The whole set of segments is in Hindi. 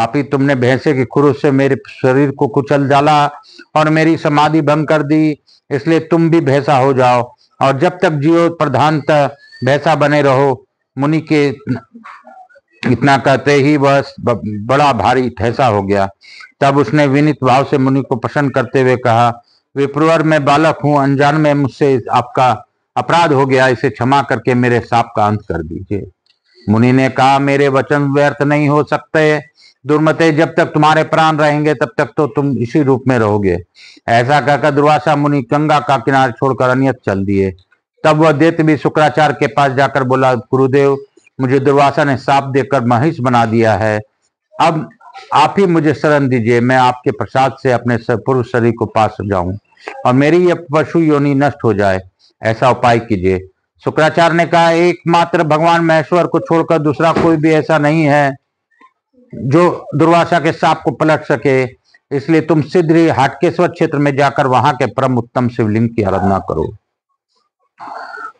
पापी, तुमने भैंसे की खुरुस से मेरे शरीर को कुचल डाला और मेरी समाधि भंग कर दी, इसलिए तुम भी भैंसा हो जाओ और जब तक जियो प्रधानतः भैंसा बने रहो। मुनि के इतना कहते ही वह बड़ा भारी ठैसा हो गया। तब उसने विनीत भाव से मुनि को प्रसन्न करते हुए कहा, विप्रवर, मैं बालक हूं, अनजान में मुझसे आपका अपराध हो गया, इसे क्षमा करके मेरे शाप का अंत कर दीजिए। मुनि ने कहा, मेरे वचन व्यर्थ नहीं हो सकते दुर्मते, जब तक तुम्हारे प्राण रहेंगे तब तक तो तुम इसी रूप में रहोगे। ऐसा कहकर दुर्वासा मुनि गंगा का किनारा छोड़कर अन्यत्र चल दिए। तब वह दैत्य भी शुक्राचार्य के पास जाकर बोला, गुरुदेव, मुझे दुर्वासा ने शाप देकर महिष बना दिया है, अब आप ही मुझे शरण दीजिए, मैं आपके प्रसाद से अपने पूर्व शरीर को पा जाऊं और मेरी यह पशु योनि नष्ट हो जाए, ऐसा उपाय कीजिए। शुक्राचार्य ने कहा, एकमात्र भगवान महेश्वर को छोड़कर दूसरा कोई भी ऐसा नहीं है जो दुर्वासा के शाप को पलट सके, इसलिए तुम शीघ्र ही हाटकेश्वर क्षेत्र में जाकर वहां के परम उत्तम शिवलिंग की आराधना करो।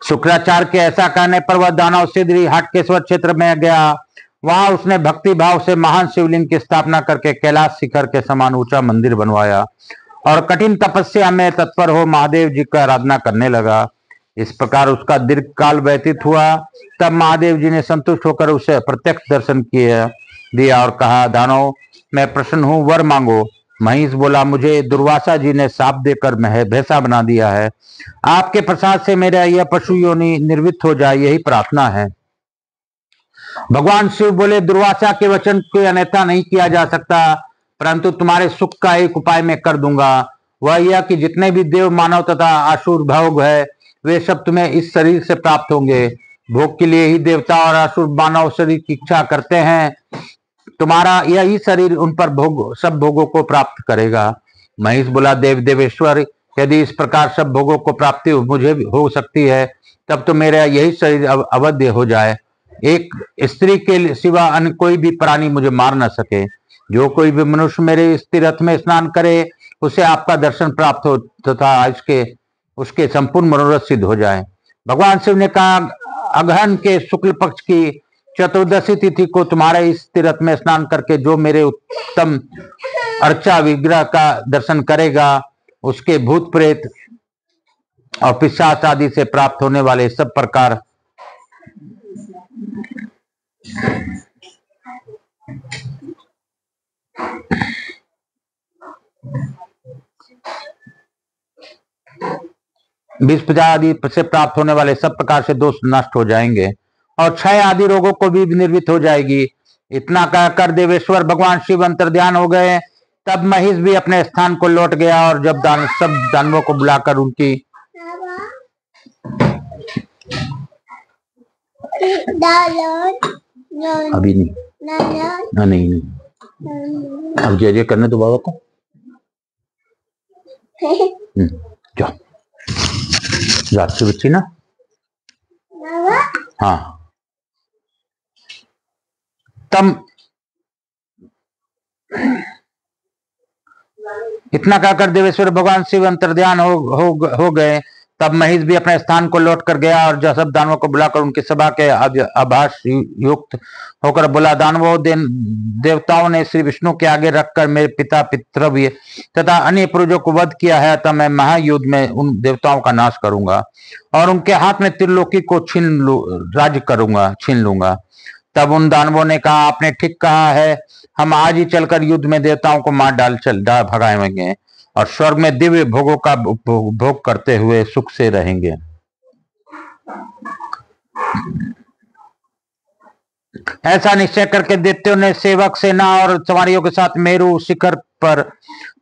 शुक्राचार्य के ऐसा कहने पर वह दानव शीघ्र ही हाटकेश्वर क्षेत्र में गया। वहां उसने भक्ति भाव से महान शिवलिंग की स्थापना करके कैलाश शिखर के समान ऊंचा मंदिर बनवाया और कठिन तपस्या में तत्पर हो महादेव जी की आराधना करने लगा। इस प्रकार उसका दीर्घ काल व्यतीत हुआ। तब महादेव जी ने संतुष्ट होकर उसे प्रत्यक्ष दर्शन दिया और कहा, दानव, मैं प्रसन्न हूं, वर मांगो। महिष बोला, मुझे दुर्वासा जी ने शाप देकर भैंसा बना दिया है, आपके प्रसाद से मेरा यह पशु योनि निर्वृत्त हो जाए, यही प्रार्थना है। भगवान शिव बोले, दुर्वासा के वचन को अन्यथा नहीं किया जा सकता, परंतु तुम्हारे सुख का एक उपाय मैं कर दूंगा। वह यह कि जितने भी देव, मानव तथा असुर भोग है, वे सब तुम्हें इस शरीर से प्राप्त होंगे। भोग के लिए ही देवता और असुर मानव शरीर की इच्छा करते हैं। तुम्हारा यही शरीर उन पर सब भोगों को प्राप्त करेगा। महिष बोला, देव देवेश्वर, यदि इस प्रकार सब भोगों को प्राप्ति मुझे हो सकती है, तब तो मेरा यही शरीर अवध्य हो जाए। एक स्त्री के सिवा अन्य कोई भी प्राणी मुझे मार न सके। जो कोई भी मनुष्य मेरे इस तीर्थ में स्नान करे, उसे आपका दर्शन प्राप्त हो तथा उसके संपूर्ण मनोरथ सिद्ध हो जाए। भगवान शिव ने कहा, अगहन के शुक्ल पक्ष की चतुर्दशी तिथि को तुम्हारे इस तीर्थ में स्नान करके जो मेरे उत्तम अर्चा विग्रह का दर्शन करेगा, उसके भूत प्रेत और पिशाच आदि से प्राप्त होने वाले सब प्रकार विष आदि से प्राप्त होने वाले सब प्रकार से दोष नष्ट हो जाएंगे और क्षय आदि रोगों को भी निर्वित हो जाएगी। इतना कहकर देवेश्वर भगवान शिव अंतर्ध्यान हो गए। तब महिष भी अपने स्थान को लौट गया और जब सब दानवों को बुलाकर उनकी अभी नहीं अब जय जय करने दो बाबा को। जाओ जाती बच्ची ना। हाँ, तब इतना कहकर देवेश्वर भगवान शिव अंतर्ध्यान हो गए। तब महिष भी अपने स्थान को लौट कर गया और जब सब दानवों को बुलाकर उनकी सभा के आभास युक्त होकर बोला, दानवों, देवताओं ने श्री विष्णु के आगे रखकर मेरे पिता, पितृव्य तथा अन्य पूर्वजों को वध किया है, तब मैं महायुद्ध में उन देवताओं का नाश करूंगा और उनके हाथ में त्रिलोकी को छीन लूंगा। तब उन दानवों ने कहा, आपने ठीक कहा है, हम आज ही चलकर युद्ध में देवताओं को मार डाल भगाएंगे और स्वर्ग में दिव्य भोगों का भोग करते हुए सुख से रहेंगे। ऐसा निश्चय करके दैत्यों ने सेवक, सेना और सवारियों के साथ मेरु शिखर पर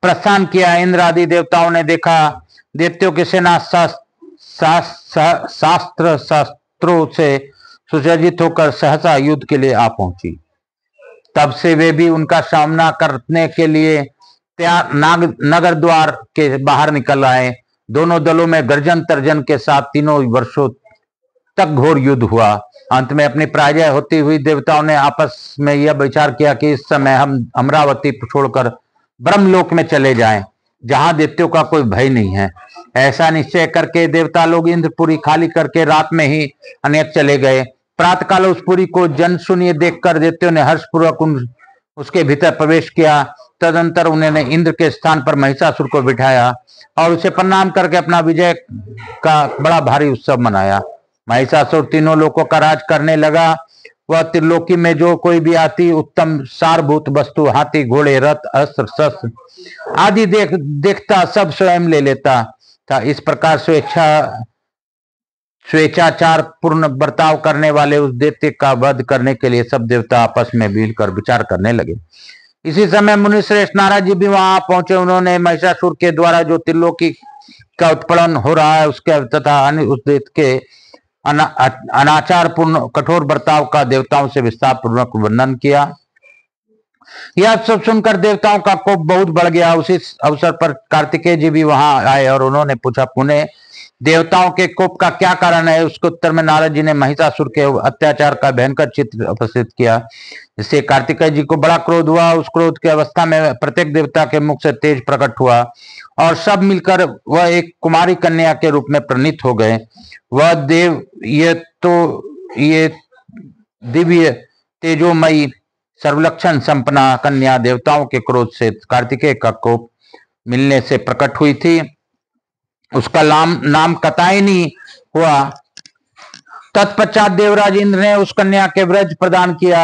प्रस्थान किया। इंद्र आदि देवताओं ने देखा दैत्यों की सेना शस्त्रों से सुसज्जित होकर सहसा युद्ध के लिए आ पहुंची। तब से वे भी उनका सामना करने के लिए नगर द्वार के बाहर निकल आए। दोनों दलों में गर्जन तर्जन के साथ तीनों वर्षों तक घोर युद्ध हुआ। अंत में अपनी पराजय होती हुई देवताओं ने आपस में यह विचार किया कि इस समय हम अमरावती छोड़कर ब्रह्मलोक में चले जाएं, जहां दैत्यों का कोई भय नहीं है। ऐसा निश्चय करके देवता लोग इंद्रपुरी खाली करके रात में ही अन्यत्र चले गए। प्रातःकाल उस पुरी को जन शून्य देखकर दैत्यों ने हर्षपूर्वक उसके भीतर प्रवेश किया। तदंतर उन्होंने इंद्र के स्थान पर महिषासुर को बिठाया और उसे प्रणाम करके अपना विजय का बड़ा भारी उत्सव मनाया। महिषासुर तीनों लोगों का राज करने लगा। वह त्रिलोकी में जो कोई भी आती उत्तम सारभूत वस्तु, हाथी, घोड़े, रथ, अस्त्र, शस्त्र आदि देखता सब स्वयं ले लेता था। इस प्रकार स्वेच्छाचार पूर्ण बर्ताव करने वाले उस दैत्य का वध करने के लिए सब देवता आपस में मिलकर विचार करने लगे। इसी समय मुनिश्रेष्ठ नारद जी भी वहां पहुंचे। उन्होंने महिषासुर के द्वारा जो त्रिलोकी का उत्पीड़न हो रहा है उसके तथा उस दैत्य के अनाचार पूर्ण कठोर बर्ताव का देवताओं से विस्तार पूर्वक वर्णन किया। यह सब सुनकर देवताओं का कोप बहुत बढ़ गया। उसी अवसर पर कार्तिकेय जी भी वहां आए और उन्होंने पूछा, पुनः देवताओं के कोप का क्या कारण है? उसके उत्तर में नारद जी ने महिषासुर के अत्याचार का भयंकर चित्र प्रस्तुत किया। इससे कार्तिकेय जी को बड़ा क्रोध हुआ। उस क्रोध की अवस्था में प्रत्येक देवता के मुख से तेज प्रकट हुआ और सब मिलकर वह एक कुमारी कन्या के रूप में प्रणीत हो गए। वह देव ये दिव्य तेजोमयी सर्वलक्षण संपन्ना कन्या देवताओं के क्रोध से कार्तिकेय का कोप मिलने से प्रकट हुई थी। उसका नाम कतायनी हुआ। तत्पश्चात देवराज इंद्र ने उस कन्या के व्रज प्रदान किया।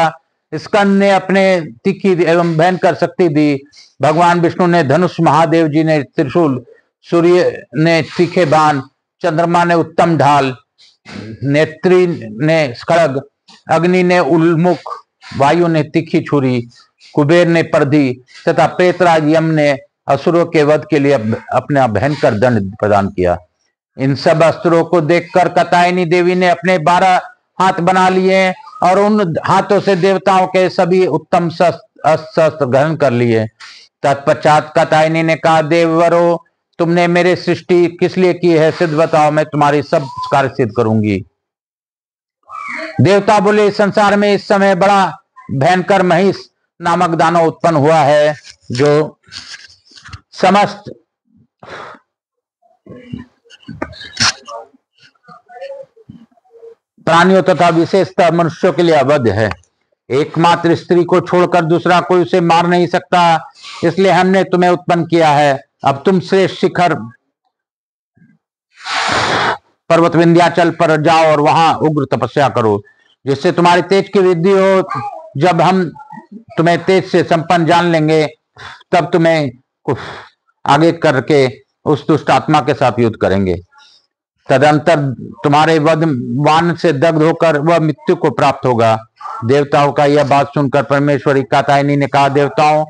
स्कंद ने अपने तीखी एवं भयंकर शक्ति दी। भगवान विष्णु ने धनुष, महादेव जी ने त्रिशूल, सूर्य ने तीखे बाण, चंद्रमा ने उत्तम ढाल, नेत्री ने खड्ग, अग्नि ने उल्मुख, वायु ने तीखी छुरी, कुबेर ने परधी तथा प्रेतराज यम ने असुरों के वध के लिए अपना भयंकर दंड प्रदान किया। इन सब अस्त्रों को देखकर कतायनी देवी ने अपने 12 हाथ बना लिए और उन हाथों से देवताओं के सभी उत्तम शस्त्र ग्रहण कर लिए। तत्पश्चात कतायनी ने कहा, देववरो, तुमने मेरे सृष्टि किस लिए की है? सिद्ध बताओ, मैं तुम्हारी सब कार्य सिद्ध करूंगी। देवता बोले, संसार में इस समय बड़ा भयंकर महिष नामक दानव उत्पन्न हुआ है जो समस्त प्राणियों तथा विशेषतः मनुष्यों के लिए अवैध है। एकमात्र स्त्री को छोड़कर दूसरा कोई उसे मार नहीं सकता, इसलिए हमने तुम्हें उत्पन्न किया है। अब तुम श्रेष्ठ शिखर पर्वत विंध्याचल पर जाओ और वहां उग्र तपस्या करो, जिससे तुम्हारी तेज की वृद्धि हो। जब हम तुम्हें तेज से संपन्न जान लेंगे तब तुम्हें आगे करके उस दुष्ट आत्मा के साथ युद्ध करेंगे। तदंतर तुम्हारे वान से दग्ध होकर वह मृत्यु को प्राप्त होगा। देवताओं का यह बात सुनकर परमेश्वरी कात्यायनी ने कहा, देवताओं,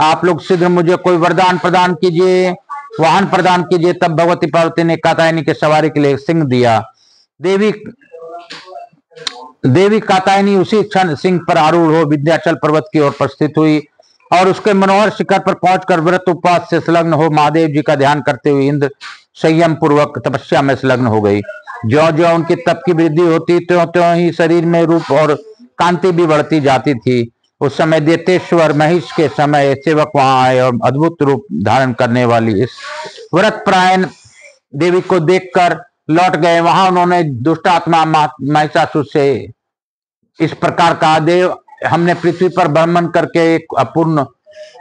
आप लोग शीघ्र मुझे कोई वरदान प्रदान कीजिए, वाहन प्रदान कीजिए। तब भगवती पार्वती ने कात्यायनी के सवारी के लिए सिंह दिया। देवी कात्यायनी उसी क्षण सिंह पर आरूढ़ हो विंध्याचल पर्वत की ओर प्रस्थित हुई और उसके मनोहर शिखर पर पहुंचकर व्रत उपवास से संलग्न हो महादेव जी का ध्यान करते हुए इंद्र संयम पूर्वक तपस्या में संलग्न हो गई। ज्यों ज्यों उनकी तप की वृद्धि होती त्यों त्यों ही शरीर में रूप और कांति भी बढ़ती जाती थी। उस समय दैत्येश्वर महिष के समय सेवक वहां आए और अद्भुत रूप धारण करने वाली इस व्रत परायण देवी को देखकर लौट गए। वहां उन्होंने दुष्ट आत्मा महिषासुर से इस प्रकार कहा, देव, हमने पृथ्वी पर भ्रमण करके एक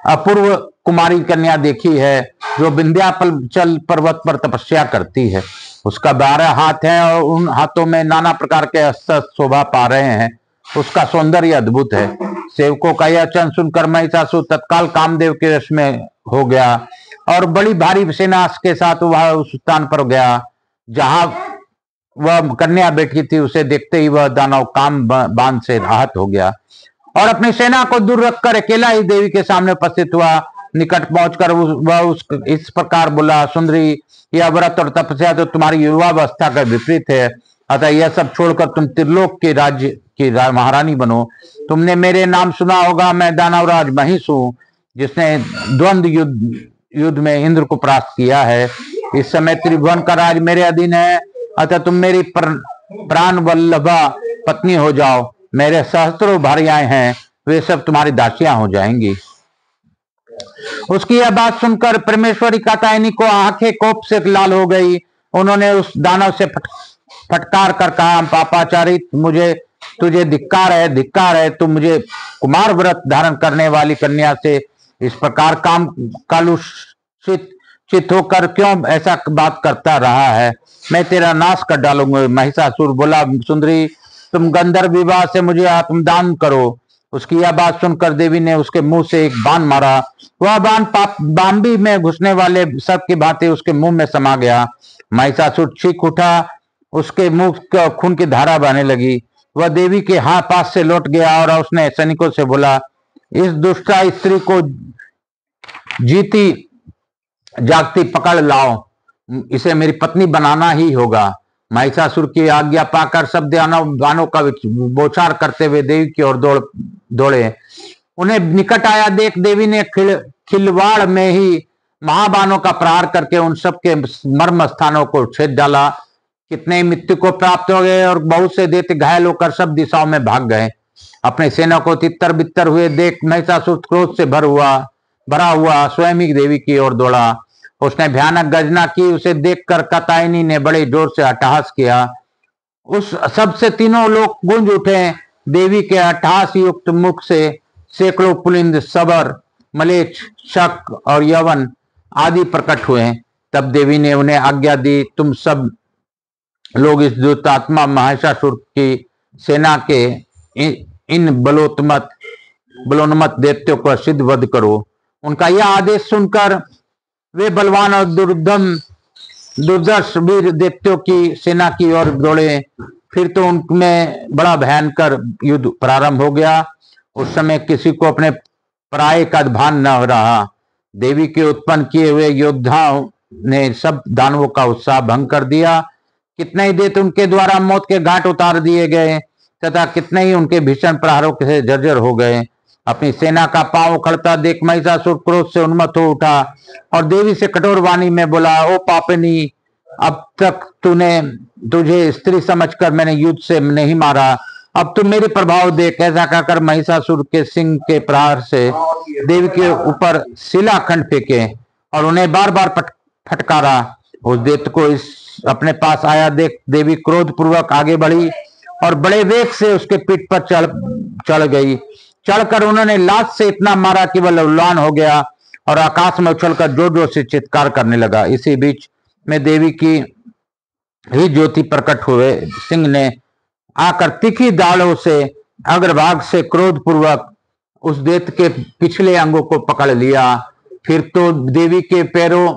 अपूर्व कुमारी कन्या देखी है जो विंध्याचल पर्वत पर तपस्या करती है। उसका 12 हाथ है और उन हाथों में नाना प्रकार के अस्त्र शोभा पा रहे हैं। उसका सौंदर्य अद्भुत है। सेवकों का यह वचन सुनकर महिषासुर तत्काल कामदेव के वश में हो गया और बड़ी भारी सेना के साथ वह उस स्थान पर गया जहां वह कन्या बैठी थी। उसे देखते ही वह दानव काम बांध से आहत हो गया और अपनी सेना को दूर रखकर अकेला ही देवी के सामने उपस्थित हुआ। निकट पहुंचकर वह इस प्रकार बोला, सुंदरी, यह व्रत और तपस्या तो तुम्हारी युवावस्था का विपरीत है, अतः यह सब छोड़कर तुम त्रिलोक के राज्य की महारानी बनो। तुमने मेरे नाम सुना होगा, मैं दानवराज महिष हूँ जिसने द्वंद्व युद्ध में इंद्र को परास्त किया है। इस समय त्रिभुवन का राज मेरे अधीन है, अतः तुम मेरी प्राण वल्लभा पत्नी हो जाओ। मेरे सहस्त्रों भार्याएं हैं, वे सब तुम्हारी दासियां हो जाएंगी। उसकी यह बात सुनकर परमेश्वरी कात्यायनी को आंखें कोप से लाल हो गई। उन्होंने उस दानव से फटकार कर कहा, पापाचारी, मुझे तुझे धिक्कार है, तू मुझे कुमार व्रत धारण करने वाली कन्या से इस प्रकार काम कलुषित चित होकर क्यों ऐसा बात करता रहा है? मैं तेरा नाश कर डालूंगा। महिषासुर बोला, सुंदरी तुम गंधर्व विवाह से मुझे आत्मदान करो। उसकी यह बात सुनकर देवी ने उसके मुंह से एक बाण मारा। वह बाण बांबी में घुसने वाले सर्प की भांति उसके मुंह में समा गया। महिषासुर चीख उठा, उसके मुंह खून की धारा बहने लगी। वह देवी के हाथ पास से लौट गया और उसने सैनिकों से बोला, इस दुष्टा स्त्री को जीती जागती पकड़ लाओ, इसे मेरी पत्नी बनाना ही होगा। महिषासुर की आज्ञा पाकर सब दानव का बौछार करते हुए देवी की ओर दौड़े। उन्हें निकट आया देख देवी ने खिलवाड़ में ही महाबाणों का प्रहार करके उन सब के मर्म स्थानों को छेद डाला। कितने मृत्यु को प्राप्त हो गए और बहुत से दैत्य घायल होकर सब दिशाओं में भाग गए। अपने सेना को तितर बितर हुए देख महिषासुर क्रोध से भरा हुआ स्वयं ही देवी की ओर दौड़ा। उसने भयानक गर्जना की। उसे देखकर कात्यायनी ने बड़े जोर से अट्टहास किया। उस सबसे तीनों लोग गूंज उठे। देवी के अट्टहास युक्त मुख से सैकड़ों पुलिंद, सबर, मलेच्छ, शक और यवन आदि प्रकट हुए। तब देवी ने उन्हें आज्ञा दी, तुम सब लोग इस दुष्टात्मा महिषासुर की सेना के इन बलोन्मत्त दैत्यों को सिद्ध वध करो। उनका यह आदेश सुनकर वे बलवान और दुर्धर्ष वीर दैत्यों की सेना की ओर दौड़े। फिर तो उनमें बड़ा भयंकर युद्ध प्रारंभ हो गया। उस समय किसी को अपने पराये का भान न रहा। देवी के उत्पन्न किए हुए योद्धाओं ने सब दानवों का उत्साह भंग कर दिया। कितने ही दैत्य उनके द्वारा मौत के घाट उतार दिए गए तथा कितने ही उनके भीषण प्रहारों से जर्जर हो गए। अपनी सेना का पांव उखड़ता देख महिषासुर क्रोध से उन्मत्त हो उठा और देवी से कठोर वाणी में बोला, ओ पापिनी, अब तक तुझे स्त्री समझकर मैंने युद्ध से नहीं मारा, अब तुम मेरे प्रभाव देख। ऐसा कहकर महिषासुर के सिंह के प्रहार से देवी के ऊपर शिलाखंड फेंके और उन्हें बार बार फटकारा। उस दैत्य को इस अपने पास आया देख देवी क्रोध पूर्वक आगे बढ़ी और बड़े वेग से उसके पीठ पर चढ़ गई। चढ़कर उन्होंने लात से इतना मारा कि वह लौलान हो गया और आकाश में उछलकर जोर जोर से चित्कार करने लगा। इसी बीच में देवी की ही ज्योति प्रकट हुए सिंह ने आकर तीखी दाढ़ों से अग्रभाग से क्रोध पूर्वक उस दैत्य के पिछले अंगों को पकड़ लिया। फिर तो देवी के पैरों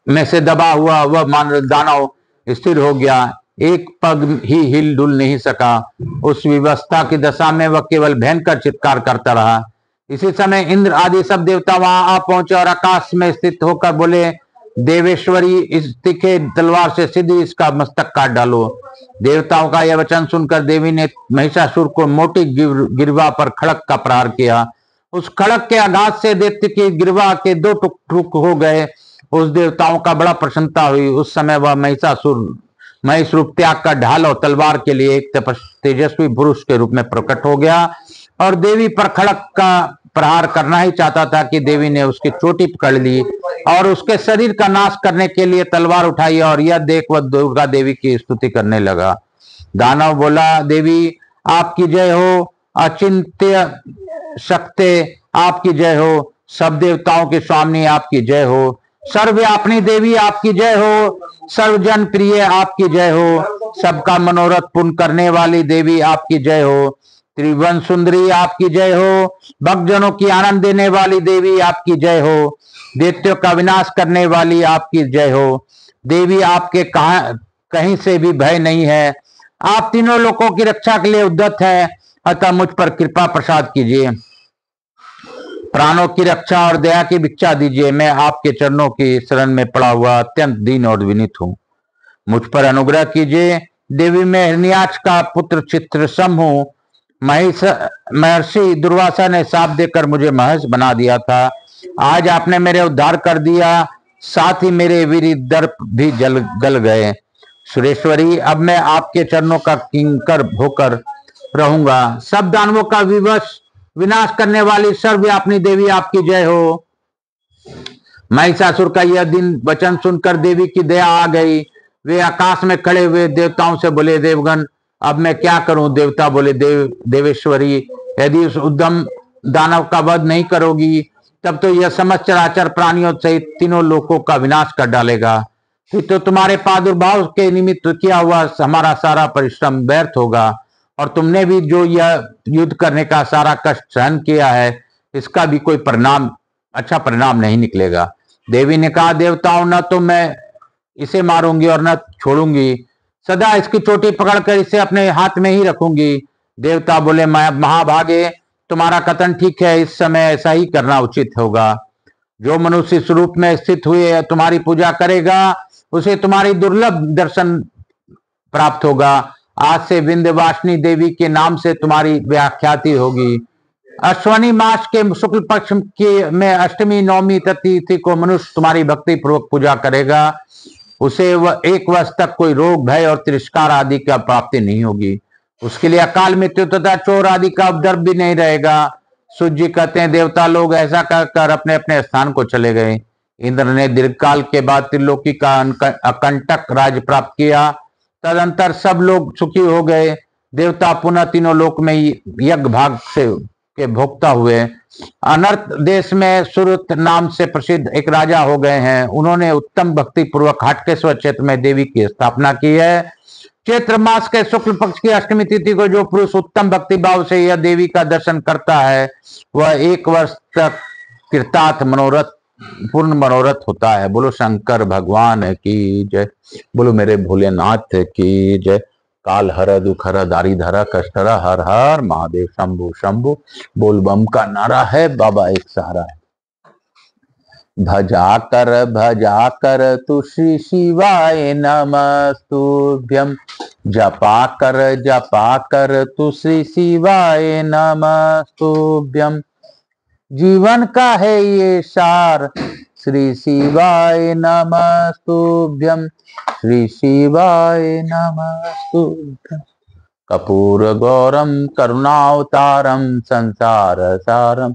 में से दबा हुआ वह दानव स्थिर हो गया, एक पग ही हिल डुल नहीं सका। उस विवस्था की दशा में वह केवल भयंकर चित्कार करता रहा। इसी समय इंद्र आदि सब देवता वहां आ पहुंचे और आकाश में स्थित होकर बोले, देवेश्वरी, इस तीखे तलवार से सीधी इसका मस्तक काट डालो। देवताओं का यह वचन सुनकर देवी ने महिषासुर को मोटी गिरवा पर खड़क का प्रहार किया। उस खड़क के आघात से दैत्य की गिरवा के दो टुकड़े हो गए। उस देवताओं का बड़ा प्रसन्नता हुई। उस समय वह महिषासुर महेश रूप त्याग कर ढाल और तलवार के लिए एक तेजस्वी पुरुष के रूप में प्रकट हो गया और देवी पर खड़क का प्रहार करना ही चाहता था कि देवी ने उसकी चोटी पकड़ ली और उसके शरीर का नाश करने के लिए तलवार उठाई और यह देख वह दुर्गा देवी की स्तुति करने लगा। दानव बोला, देवी आपकी जय हो, अचिंत्य शक्ति आपकी जय हो, सब देवताओं की स्वामी आपकी जय हो, सर्वव्यापिनी देवी आपकी जय हो, सर्वजन प्रिय आपकी जय हो, सबका मनोरथ पूर्ण करने वाली देवी आपकी जय हो, त्रिभुवन सुंदरी आपकी जय हो, भक्तजनों की आनंद देने वाली देवी आपकी जय हो, दैत्यों का विनाश करने वाली आपकी जय हो। देवी आपके कहीं से भी भय नहीं है, आप तीनों लोगों की रक्षा के लिए उद्यत है, अतः मुझ पर कृपा प्रसाद कीजिए, प्राणों की रक्षा और दया की भिक्षा दीजिए। मैं आपके चरणों की शरण में पड़ा हुआ अत्यंत दीन और विनीत हूँ, मुझ पर अनुग्रह कीजिए। देवी में हिरण्याक्ष का पुत्र चित्रसम हूँ। महर्षि दुर्वासा ने शाप देकर मुझे महर्षि बना दिया था, आज आपने मेरे उद्धार कर दिया, साथ ही मेरे वीर दर्प भी गल गए। सुरेश्वरी, अब मैं आपके चरणों का किंकर होकर रहूंगा। सब दानवों का विनाश करने वाली सर्वव्यापिनी देवी आपकी जय हो। महिषासुर का यह दिन वचन सुनकर देवी की दया आ गई। वे आकाश में खड़े हुए देवताओं से बोले, देवगण, अब मैं क्या करूं? देवता बोले, देवेश्वरी, यदि उस उद्दम दानव का वध नहीं करोगी तब तो यह समस्त चराचर प्राणियों सहित तीनों लोकों का विनाश कर डालेगा। फिर तो तुम्हारे प्रादुर्भाव के निमित्त किया हुआ हमारा सारा परिश्रम व्यर्थ होगा, और तुमने भी जो यह युद्ध करने का सारा कष्ट सहन किया है, इसका भी कोई अच्छा परिणाम नहीं निकलेगा। देवी ने कहा, देवताओं, न तो मैं इसे मारूंगी और न छोड़ूंगी, सदा इसकी चोटी पकड़कर इसे अपने हाथ में ही रखूंगी। देवता बोले, महाभागे, तुम्हारा कथन ठीक है, इस समय ऐसा ही करना उचित होगा। जो मनुष्य इस रूप में स्थित हुए तुम्हारी पूजा करेगा, उसे तुम्हारी दुर्लभ दर्शन प्राप्त होगा। आज से विंध्यवासिनी देवी के नाम से तुम्हारी व्याख्याति होगी। अश्वनी मास के शुक्ल पक्ष की में अष्टमी नवमी तिथि को मनुष्य तुम्हारी भक्ति पूर्वक पूजा करेगा, उसे एक वर्ष तक कोई रोग, भय और तिरस्कार आदि का प्राप्ति नहीं होगी। उसके लिए अकाल मृत्यु तथा चोर आदि का उपद्रव भी नहीं रहेगा। सूर्य जी कहते हैं, देवता लोग ऐसा कर अपने अपने स्थान को चले गए। इंद्र ने दीर्घकाल के बाद त्रिलोकी का अकंटक राज्य प्राप्त किया। तदंतर सब लोग सुखी हो गए। देवता पुनः तीनों लोक में यज्ञ भाग से के भोक्ता हुए। अनर्थ देश में सुरत नाम से प्रसिद्ध एक राजा हो गए हैं। उन्होंने उत्तम भक्ति पूर्वक हाटकेश्वर क्षेत्र में देवी की स्थापना की है। चैत्र मास के शुक्ल पक्ष की अष्टमी तिथि को जो पुरुष उत्तम भक्ति भाव से यह देवी का दर्शन करता है, वह एक वर्ष तक कृतार्थ पूर्ण मनोरथ होता है। बोलो शंकर भगवान की जय, बोलो मेरे भोलेनाथ की जय। काल हर दुख हर दारी धरा कष्ट हर, हर हर महादेव शंभु शंभु। बोल बम का नारा है, बाबा एक सहारा है। भजा कर तु श्री शिवाय नमस्तुभ्यम, जपा कर तु श्री शिवाय नमस्तुभ्यम। जीवन का है ये सार, श्री शिवाय नमस्तुभ्यम, श्री शिवाय नमस्तुभ्यम। कपूर गौरम करुणावतारम संसार सारम,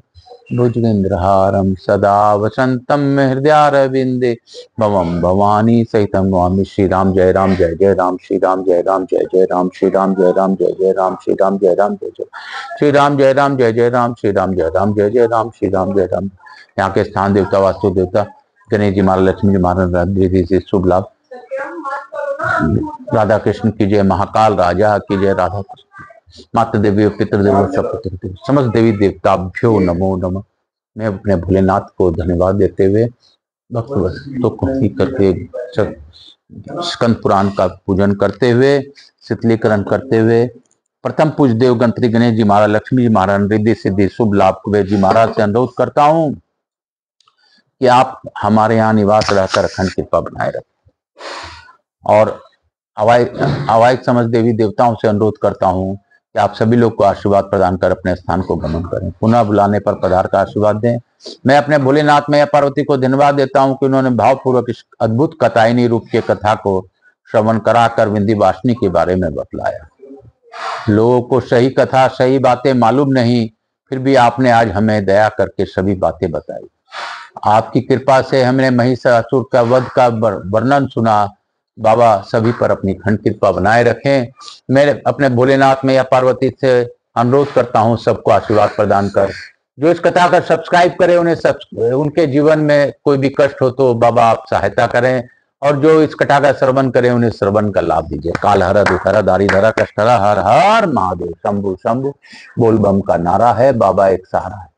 भुजगेन्द्रहारम सदा वसंतम हृदयारविंदे, भवम भवानी सहितम नमामि। श्री राम जय राम जय जय राम, श्री राम जय राम जय जय राम, श्री राम जय राम जय जय राम, श्री राम जय राम जय जय, श्री राम जय राम जय जय राम, श्री राम जय राम जय जय राम, श्री राम जय राम। यहाँ के स्थान देवता, वास्तु देवता, गणेश जी महाराज, लक्ष्मी जी महाराज, रिद्धि से शुभ लाभ। राधा कृष्ण की जय, महाकाल राजा की जय, राधा कृष्ण। माता देवी, पितृदेव, सपुत्र, समस्त देवी देवताभ्यो नमो नमः। मैं अपने भोलेनाथ को धन्यवाद देते हुए भक्तों को करके स्कंद पुराण का पूजन करते हुए, शीतलीकरण करते हुए, प्रथम पूज देव गणपति गणेश जी महाराज, लक्ष्मी जी महाराज, रिद्धि सिद्धि शुभ लाभ कुबेर जी महाराज से अनुरोध करता हूँ कि आप हमारे यहाँ निवास रहकर अखंड कृपा बनाए रखें। और अवायक समझ देवी देवताओं से अनुरोध करता हूँ कि आप सभी लोग को आशीर्वाद प्रदान कर अपने स्थान को गमन करें। पुनः बुलाने पर पधार का आशीर्वाद दें। मैं अपने भोलेनाथ मैया पार्वती को धन्यवाद देता हूँ कि उन्होंने भावपूर्वक इस अद्भुत कथायनी रूप की कथा को श्रवण कराकर विंध्यवासिनी के बारे में बतलाया। लोगों को सही कथा, सही बातें मालूम नहीं, फिर भी आपने आज हमें दया करके सभी बातें बताई। आपकी कृपा से हमने महिषासुर का वध का वर्णन सुना। बाबा सभी पर अपनी खंड कृपा बनाए रखें। मैं अपने भोलेनाथ मैया पार्वती से अनुरोध करता हूं सबको आशीर्वाद प्रदान कर, जो इस कथा का सब्सक्राइब करें, उनके जीवन में कोई भी कष्ट हो तो बाबा आप सहायता करें, और जो इस कथा का श्रवण करें उन्हें श्रवण का लाभ दीजिए। काल हरा दुखहरा दारी धरा कष्ट हरा, हर हर महादेव शंभु शंभु। बोल बम का नारा है, बाबा एक सहारा है।